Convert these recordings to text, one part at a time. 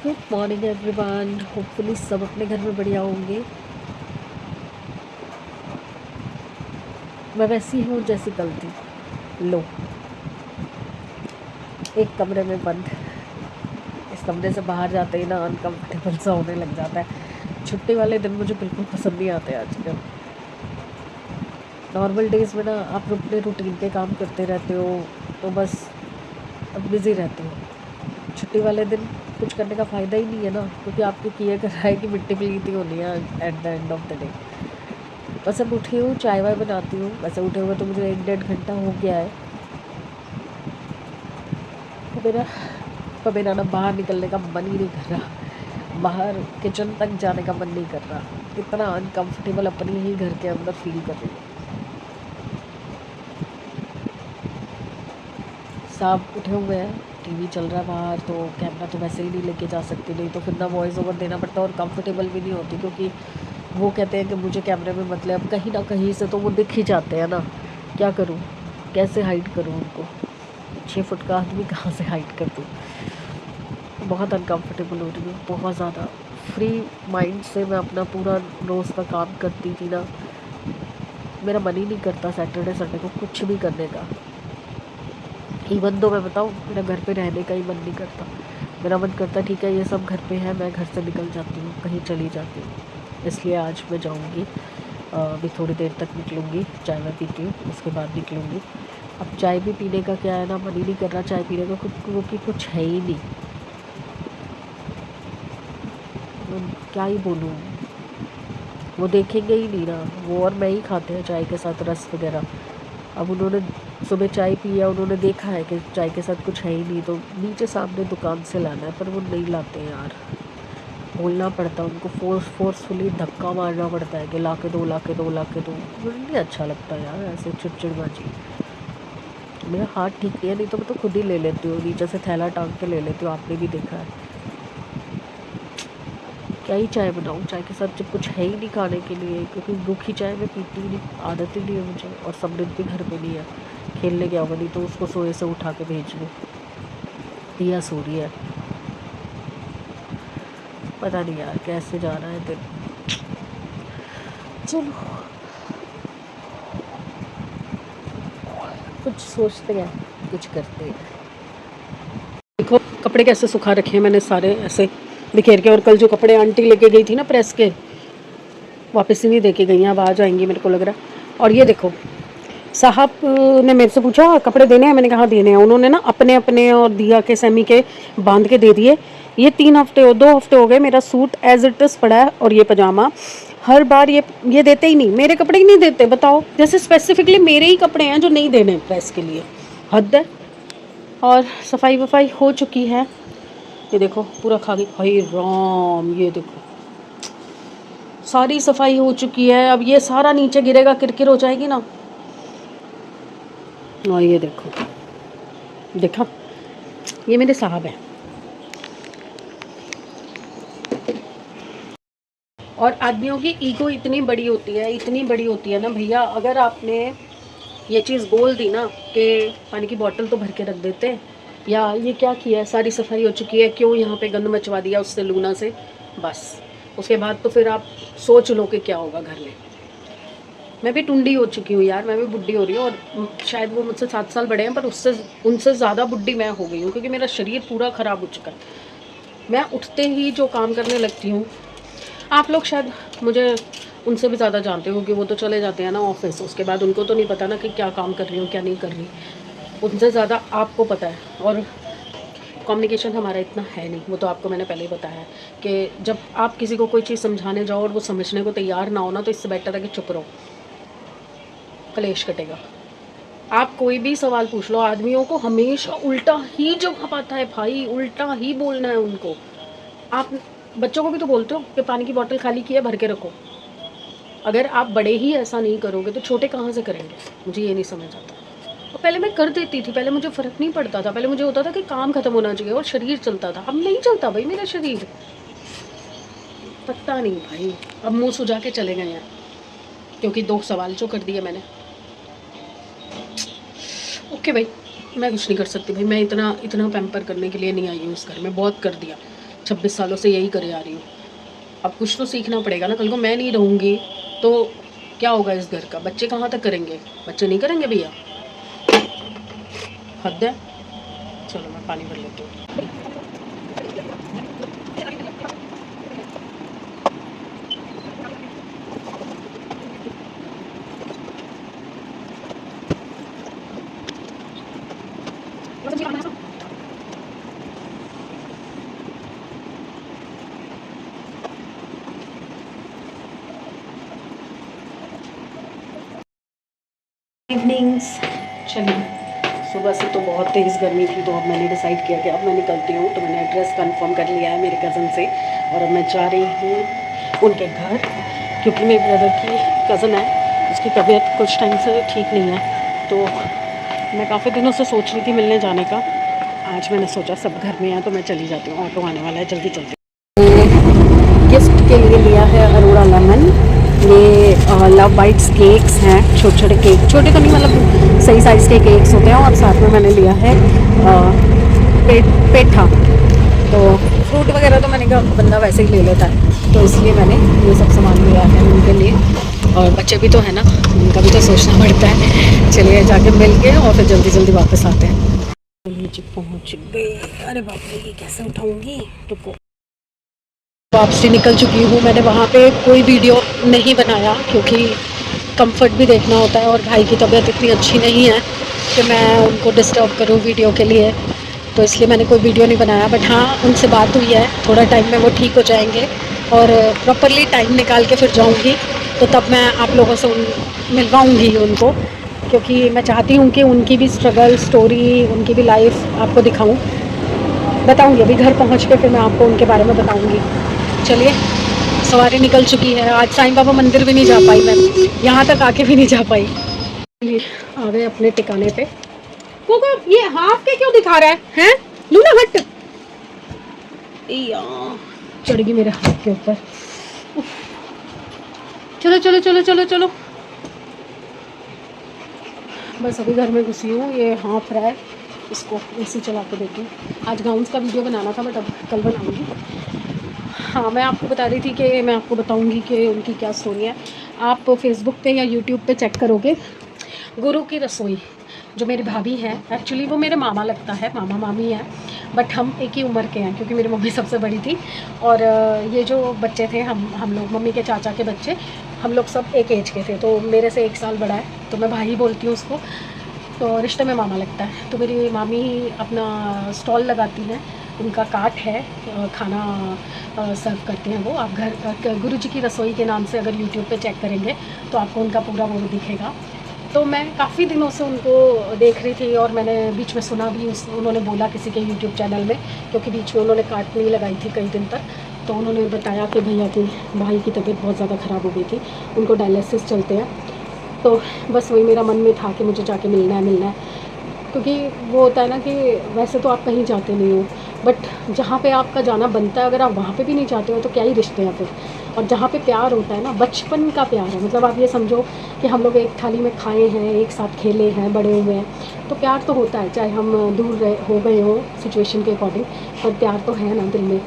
Good morning everyone. Hopefully सब अपने घर में बढ़िया होंगे। मैं वैसी हूँ जैसी कल थी। लो, एक कमरे में बंद। इस कमरे से बाहर जाते ही ना अनकम्फर्टेबल सा होने लग जाता है। छुट्टी वाले दिन मुझे बिल्कुल पसंद नहीं आते आजकल। नॉर्मल डेज़ में ना आप अपने रूटीन के काम करते रहते हो तो बस अब बिज़ी रहते हो। छुट्टी वाले दिन कुछ करने का फ़ायदा ही नहीं है ना, क्योंकि आपको किए कर रहा है कि मिट्टी पलीती होनी है at the end of the day. बस अब उठी हूँ, चाय वाय बनाती हूँ। वैसे उठे हुए तो मुझे 1-1.5 घंटा हो गया है। तो मेरा ना बाहर निकलने का मन ही नहीं कर रहा। बाहर किचन तक जाने का मन नहीं कर रहा। इतना अनकंफर्टेबल अपने ही घर के अंदर फील कर रही हूँ। सब उठे हुए हैं, टीवी चल रहा है बाहर, तो कैमरा तो वैसे ही नहीं लेके जा सकती, नहीं तो फिर ना वॉइस ओवर देना पड़ता और कंफर्टेबल भी नहीं होती, क्योंकि वो कहते हैं कि मुझे कैमरे में मतलब कहीं ना कहीं से तो वो दिख ही जाते हैं ना। क्या करूँ, कैसे हाइड करूँ उनको? 6 फुट का आदमी कहाँ से हाइड कर दूँ? बहुत अनकंफर्टेबल हो रही हूँ, बहुत ज़्यादा। फ्री माइंड से मैं अपना पूरा रोज़ का काम करती थी ना, मेरा मन ही नहीं करता सैटरडे संडे को कुछ भी करने का। इवन तो मैं बताऊँ, मेरा घर पे रहने का ही मन नहीं करता। मेरा मन करता ठीक है ये सब घर पे है, मैं घर से निकल जाती हूँ, कहीं चली जाती हूँ। इसलिए आज मैं जाऊँगी, अभी थोड़ी देर तक निकलूँगी, चाय मैं पीती हूँ, उसके बाद निकलूँगी। अब चाय भी पीने का क्या है ना, मन ही नहीं कर रहा चाय पीने का, क्योंकि कुछ है ही नहीं। क्या ही बोलूँ, वो देखेंगे ही नहीं ना, वो और मैं ही खाते हैं चाय के साथ रस वगैरह। अब उन्होंने सुबह चाय पी है, उन्होंने देखा है कि चाय के साथ कुछ है ही नहीं, तो नीचे सामने दुकान से लाना है, पर वो नहीं लाते हैं यार। बोलना पड़ता है उनको, फोर्सफुली धक्का मारना पड़ता है कि ला के दो, ला के दो, ला के दो। मुझे नहीं अच्छा लगता यार ऐसे चिड़चिड़बाजी। मेरा हाथ ठीक नहीं है, नहीं तो मैं तो खुद ही ले लेती हूँ, नीचे से थैला टांग के ले लेती हूँ, आपने भी देखा है। क्या ही चाय बनाऊँ चाय के साथ जब कुछ है ही नहीं खाने के लिए, क्योंकि रूखी चाय मैं पीती ही नहीं, आदत ही नहीं है मुझे। और समृद्ध भी घर पे नहीं है, खेलने गया होगा, नहीं तो उसको सोए से उठा के भेज लूँ। दिया सो रही है, पता नहीं यार कैसे जा रहा है दिन। चलो कुछ सोचते हैं, कुछ करते हैं। देखो कपड़े कैसे सुखा रखे हैं मैंने, सारे ऐसे बिखेर के। और कल जो कपड़े आंटी लेके गई थी ना प्रेस के, वापस ही नहीं दे के गई हैं, अब आ जाएंगी मेरे को लग रहा है। और ये देखो, साहब ने मेरे से पूछा कपड़े देने हैं, मैंने कहा देने हैं। उन्होंने ना अपने अपने और दिया के सेमी के बांध के दे दिए। ये 2 हफ्ते हो गए, मेरा सूट एज इट इज़ पड़ा है, और ये पजामा। हर बार ये देते ही नहीं, मेरे कपड़े ही नहीं देते। बताओ, जैसे स्पेसिफिकली मेरे ही कपड़े हैं जो नहीं देने प्रेस के लिए। हद है। और सफाई वफाई हो चुकी है, ये देखो पूरा खा गई। हाय राम, ये देखो सारी सफाई हो चुकी है। अब ये सारा नीचे गिरेगा, किरकिर हो जाएगी ना। और ये देखो, देखा, ये मेरे साहब हैं। और आदमियों की ईगो इतनी बड़ी होती है, इतनी बड़ी होती है ना भैया। अगर आपने ये चीज़ बोल दी ना कि पानी की बोतल तो भर के रख देते, या ये क्या किया है, सारी सफाई हो चुकी है, क्यों यहाँ पे गंद मचवा दिया उससे लूना से, बस उसके बाद तो फिर आप सोच लो कि क्या होगा घर में। मैं भी टुंडी हो चुकी हूँ यार, मैं भी बुढ़ी हो रही हूँ। और शायद वो मुझसे 7 साल बड़े हैं, पर उनसे ज़्यादा बुढ़ी मैं हो गई हूँ, क्योंकि मेरा शरीर पूरा ख़राब हो चुका है। मैं उठते ही जो काम करने लगती हूँ, आप लोग शायद मुझे उनसे भी ज़्यादा जानते हो कि वो तो चले जाते हैं ना ऑफिस, उसके बाद उनको तो नहीं पता ना कि क्या काम कर रही हूँ क्या नहीं कर रही। उनसे ज़्यादा आपको पता है। और कम्युनिकेशन हमारा इतना है नहीं, वो तो आपको मैंने पहले ही बताया है कि जब आप किसी को कोई चीज़ समझाने जाओ और वो समझने को तैयार ना हो ना, तो इससे बेटर है कि चुप रहो, कलेश कटेगा। आप कोई भी सवाल पूछ लो, आदमियों को हमेशा उल्टा ही जवाब आता है भाई, उल्टा ही बोलना है उनको। आप बच्चों को भी तो बोलते हो कि पानी की बोतल खाली की है, भर के रखो। अगर आप बड़े ही ऐसा नहीं करोगे तो छोटे कहाँ से करेंगे? मुझे ये नहीं समझ आता। और पहले मैं कर देती थी, पहले मुझे फ़र्क नहीं पड़ता था, पहले मुझे होता था कि काम ख़त्म होना चाहिए और शरीर चलता था। अब नहीं चलता भाई मेरा शरीर, पता नहीं भाई। अब मुँह सुझा के चले गए हैं, क्योंकि 2 सवाल जो कर दिए मैंने। ओके भाई, मैं कुछ नहीं कर सकती भाई, मैं इतना पैम्पर करने के लिए नहीं आई हूँ इस घर में, बहुत कर दिया। 26 सालों से यही करे आ रही हूँ। अब कुछ तो सीखना पड़ेगा ना, कल को मैं नहीं रहूँगी तो क्या होगा इस घर का? बच्चे कहाँ तक करेंगे? बच्चे नहीं करेंगे भैया, हद है। चलो मैं पानी भर लेती हूँ। इवनिंग्स, चलिए सुबह से तो बहुत तेज़ गर्मी थी, तो अब मैंने डिसाइड किया कि अब मैं निकलती हूँ। तो मैंने एड्रेस कंफर्म कर लिया है मेरे कज़न से, और अब मैं जा रही हूँ उनके घर, क्योंकि मेरे ब्रदर की कज़न है, उसकी तबीयत कुछ टाइम से ठीक नहीं है। तो मैं काफ़ी दिनों से सोच रही थी मिलने जाने का। आज मैंने सोचा सब घर में हैं तो मैं चली जाती हूँ, ऑटो आने वाला है, जल्दी चलती हूँ। गिफ्ट के लिए लिया है अरोड़ा लेमन। ये लव बाइट्स केक्स हैं, छोटे छोटे केक, छोटे तो नहीं मतलब सही साइज़ के केक्स होते हैं। और साथ में मैंने लिया है पेठा। तो फ्रूट वगैरह तो मैंने कहा बंदा वैसे ही ले लेता है, तो इसलिए मैंने ये सब सामान लिया है उनके लिए। और बच्चे भी तो है ना, उनका भी तो सोचना पड़ता है। चलिए जाके मिल के और फिर जल्दी जल्दी वापस आते हैं। चलिए जी पहुँच गए। अरे बाप रे, ये कैसे उठाऊँगी? रुको। वापसी निकल चुकी हूँ। मैंने वहाँ पे कोई वीडियो नहीं बनाया, क्योंकि कंफर्ट भी देखना होता है, और भाई की तबीयत इतनी अच्छी नहीं है कि मैं उनको डिस्टर्ब करूँ वीडियो के लिए, तो इसलिए मैंने कोई वीडियो नहीं बनाया। बट हाँ, उनसे बात हुई है, थोड़ा टाइम में वो ठीक हो जाएंगे और प्रॉपरली टाइम निकाल के फिर जाऊँगी, तो तब मैं आप लोगों से मिलवाऊँगी उनको, क्योंकि मैं चाहती हूँ कि उनकी भी स्ट्रगल स्टोरी, उनकी भी लाइफ आपको दिखाऊँ, बताऊँगी। अभी घर पहुँच के फिर मैं आपको उनके बारे में बताऊँगी। चलिए, सवारी निकल चुकी है। आज साईं बाबा मंदिर भी नहीं जा पाई मैं, यहाँ तक आके भी नहीं जा पाई। आ गए अपने ठिकाने पे। कोको, ये हाथ के क्यों दिखा रहा है? हैं? लूना हट। चढ़ गई मेरे हाथ के ऊपर। चलो चलो चलो चलो चलो। बस अभी घर में घुसी हूँ। ये हाफ रहा है, इसको एसी चला के देती हूँ। आज गाउन्स का वीडियो बनाना था, बट अब कल बनाऊँगी। हाँ, मैं आपको बता रही थी कि मैं आपको बताऊंगी कि उनकी क्या स्टोरी है। आप फेसबुक पे या यूट्यूब पे चेक करोगे, गुरु की रसोई, जो मेरी भाभी है, एक्चुअली वो मेरे मामा लगता है, मामा मामी है, बट हम एक ही उम्र के हैं, क्योंकि मेरी मम्मी सबसे बड़ी थी। और ये जो बच्चे थे, हम लोग, मम्मी के चाचा के बच्चे, हम लोग सब एक एज के थे। तो मेरे से 1 साल बड़ा है, तो मैं भाई बोलती हूँ उसको, तो रिश्ते में मामा लगता है। तो मेरी मामी अपना स्टॉल लगाती हैं, उनका कार्ट है, खाना सर्व करते हैं वो। आप घर गुरु जी की रसोई के नाम से अगर यूट्यूब पे चेक करेंगे तो आपको उनका पूरा वो दिखेगा। तो मैं काफ़ी दिनों से उनको देख रही थी, और मैंने बीच में सुना भी, उन्होंने बोला किसी के यूट्यूब चैनल में, क्योंकि बीच में उन्होंने कार्ट नहीं लगाई थी कई दिन तक, तो उन्होंने बताया कि भैया की भाई की तबीयत बहुत ज़्यादा ख़राब हो गई थी, उनको डायलिसिस चलते हैं। तो बस वही मेरा मन में था कि मुझे जाके मिलना है, क्योंकि वो होता है ना कि वैसे तो आप कहीं जाते नहीं हो, बट जहाँ पे आपका जाना बनता है, अगर आप वहाँ पे भी नहीं जाते हो तो क्या ही रिश्ते हैं फिर। और जहाँ पे प्यार होता है ना, बचपन का प्यार है, मतलब आप ये समझो कि हम लोग एक थाली में खाए हैं, एक साथ खेले हैं, बड़े हुए हैं, तो प्यार तो होता है, चाहे हम दूर हो गए हों सिचुएशन के अकॉर्डिंग, पर प्यार तो है ना दिल में।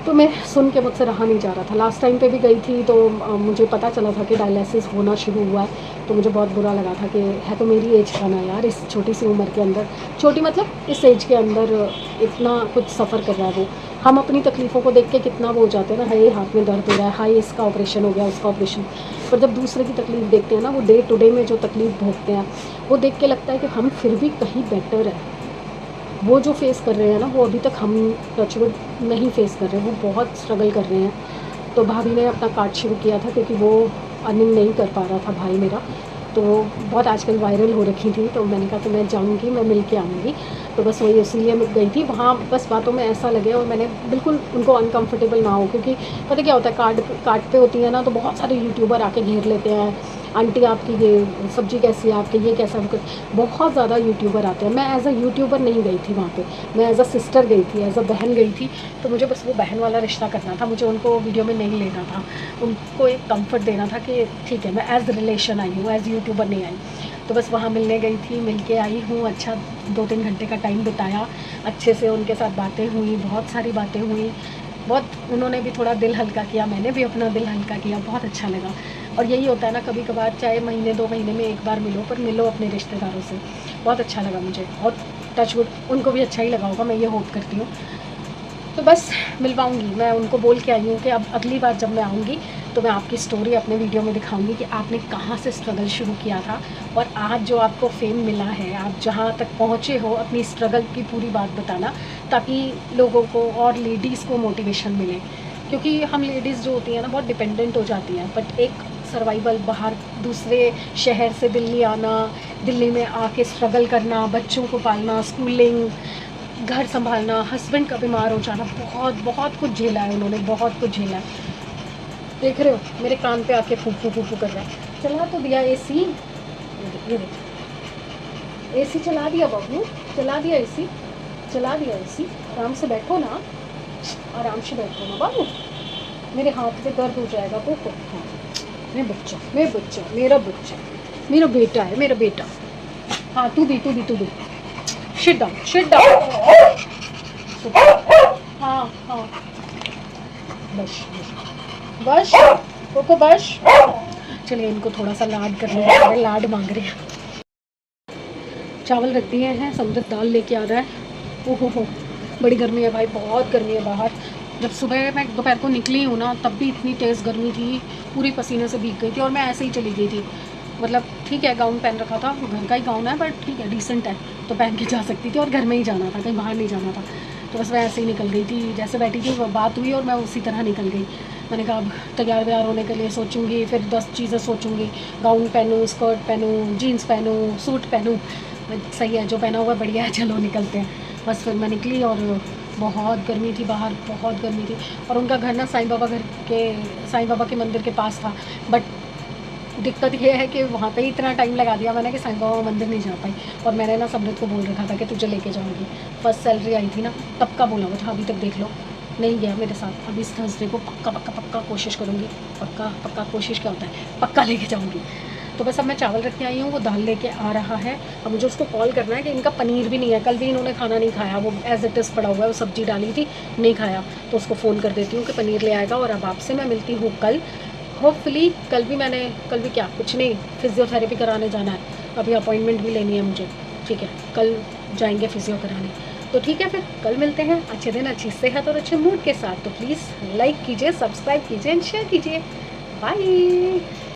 तो मैं सुन के मुझसे रहा नहीं जा रहा था। लास्ट टाइम पे भी गई थी, तो मुझे पता चला था कि डायलिसिस होना शुरू हुआ है, तो मुझे बहुत बुरा लगा था कि है तो मेरी एज का ना यार, इस छोटी सी उम्र के अंदर, छोटी मतलब इस एज के अंदर इतना कुछ सफ़र कर रहा है वो। हम अपनी तकलीफ़ों को देख के कितना वो हो जाते हैं ना, हाय हाथ में दर्द हो रहा है, हाय इसका ऑपरेशन हो गया, उसका ऑपरेशन। पर जब दूसरे की तकलीफ़ देखते हैं ना, वो डे टू डे में जो तकलीफ़ भोगते हैं, वो देख के लगता है कि हम फिर भी कहीं बेटर है। वो जो फेस कर रहे हैं ना, वो अभी तक हम टचवुड नहीं फेस कर रहे हैं, वो बहुत स्ट्रगल कर रहे हैं। तो भाभी ने अपना कार्ट शुरू किया था, क्योंकि वो अर्निंग नहीं कर पा रहा था भाई मेरा, तो बहुत आजकल वायरल हो रखी थी। तो मैंने कहा कि मैं जाऊँगी, मैं मिल के आऊँगी। तो बस वही इसीलिए मैं गई थी वहाँ। बस बातों में ऐसा लगे और मैंने बिल्कुल उनको अनकंफर्टेबल ना हो, क्योंकि पता क्या होता है, कार्ट पे होती है ना, तो बहुत सारे यूट्यूबर आके घेर लेते हैं, आंटी आपकी ये सब्ज़ी कैसी है, आपके ये कैसा है, बहुत ज़्यादा यूट्यूबर आते हैं। मैं एज़ अ यूट्यूबर नहीं गई थी वहाँ पे, मैं एज़ अ सिस्टर गई थी, एज़ अ बहन गई थी। तो मुझे बस वो बहन वाला रिश्ता करना था, मुझे उनको वीडियो में नहीं लेना था, उनको एक कंफर्ट देना था कि ठीक है मैं एज़ रिलेशन आई हूँ, एज़ यूट्यूबर नहीं आई। तो बस वहाँ मिलने गई थी, मिल के आई हूँ। अच्छा 2-3 घंटे का टाइम बिताया, अच्छे से उनके साथ बातें हुई, बहुत सारी बातें हुई, बहुत उन्होंने भी थोड़ा दिल हल्का किया, मैंने भी अपना दिल हल्का किया, बहुत अच्छा लगा। और यही होता है ना, कभी कभार चाहे महीने 2 महीने में एक बार मिलो, पर मिलो अपने रिश्तेदारों से। बहुत अच्छा लगा मुझे, और टचवुड उनको भी अच्छा ही लगा होगा, मैं ये होप करती हूँ। तो बस मिलवाऊँगी, मैं उनको बोल के आई हूँ कि अब अगली बार जब मैं आऊँगी तो मैं आपकी स्टोरी अपने वीडियो में दिखाऊंगी कि आपने कहाँ से स्ट्रगल शुरू किया था और आज जो आपको फेम मिला है, आप जहाँ तक पहुँचे हो, अपनी स्ट्रगल की पूरी बात बताना, ताकि लोगों को और लेडीज़ को मोटिवेशन मिले। क्योंकि हम लेडीज़ जो होती हैं ना, बहुत डिपेंडेंट हो जाती हैं, बट एक सर्वाइवल, बाहर दूसरे शहर से दिल्ली आना, दिल्ली में आके स्ट्रगल करना, बच्चों को पालना, स्कूलिंग, घर संभालना, हस्बैंड का बीमार हो जाना, बहुत बहुत कुछ झेला है उन्होंने, बहुत कुछ झेला है। देख रहे हो मेरे कान पे आके फूफू फूफू फू कर रहा है। चला तो दिया एसी, ये देख एसी चला दिया बाबू, चला दिया एसी, चला दिया एसी। आराम से बैठो ना, आराम से बैठो ना बाबू, मेरे हाथ पे दर्द हो जाएगा पोको। हाँ मेरा बच्चा, मेरा बच्चा, मेरा बच्चा, मेरा बेटा है, मेरा बेटा। हाँ तू भी, तू भी, तू भी। Shit down, shit down. हाँ हाँ बस बस कोको बस। चलिए इनको थोड़ा सा लाड कर लेंगे, लाड मांग रहे हैं। चावल रख दिए हैं, समुद्र दाल लेके आ रहा है। ओहो हो बड़ी गर्मी है भाई, बहुत गर्मी है बाहर। जब सुबह मैं दोपहर को निकली हूँ ना, तब भी इतनी तेज़ गर्मी थी, पूरी पसीने से भीग गई थी, और मैं ऐसे ही चली गई थी। मतलब ठीक है, गाउन पहन रखा था, घर का ही गाउन है, बट ठीक है, डिसेंट है, तो पहन के जा सकती थी, और घर में ही जाना था, कहीं बाहर नहीं जाना था। तो बस मैं ऐसे ही निकल गई थी, जैसे बैठी थी बात हुई और मैं उसी तरह निकल गई। मैंने कहा अब तैयार व्यार होने के लिए सोचूंगी, फिर 10 चीज़ें सोचूंगी, गाउन पहनूँ, स्कर्ट पहनूँ, जीन्स पहनूँ, सूट पहनूँ। सही है, जो पहना हुआ है बढ़िया है, चलो निकलते हैं। बस फिर मैं निकली, और बहुत गर्मी थी बाहर, बहुत गर्मी थी। और उनका घर ना साईं बाबा के मंदिर के पास था, बट दिक्कत ये है कि वहाँ पे ही इतना टाइम लगा दिया मैंने कि साईं बाबा मंदिर नहीं जा पाई। और मैंने ना समृद्ध को बोल रखा था कि तुझे लेके जाऊँगी, फर्स्ट सैलरी आई थी ना, तब का बोला हुआ था, अभी तक देख लो नहीं गया मेरे साथ। अभी इस थर्सडे को पक्का पक्का पक्का कोशिश करूँगी, पक्का पक्का कोशिश क्या होता है, पक्का लेके जाऊँगी। तो बस अब मैं चावल रख के आई हूँ, वो दाल लेके आ रहा है। अब मुझे उसको कॉल करना है कि इनका पनीर भी नहीं है, कल भी इन्होंने खाना नहीं खाया, वो एज इट इज़ पड़ा हुआ है, वो सब्ज़ी डाली थी नहीं खाया, तो उसको फ़ोन कर देती हूँ कि पनीर ले आएगा। और अब आपसे मैं मिलती हूँ कल, होपफुली। कल भी क्या, कुछ नहीं, फिज़ियोथेरेपी कराने जाना है, अभी अपॉइंटमेंट भी लेनी है मुझे, ठीक है, कल जाएंगे फिज़ियो कराने। तो ठीक है, फिर कल मिलते हैं, अच्छे दिन, अच्छी सेहत और अच्छे मूड के साथ। तो प्लीज़ लाइक कीजिए, सब्सक्राइब कीजिए एंड शेयर कीजिए। बाय।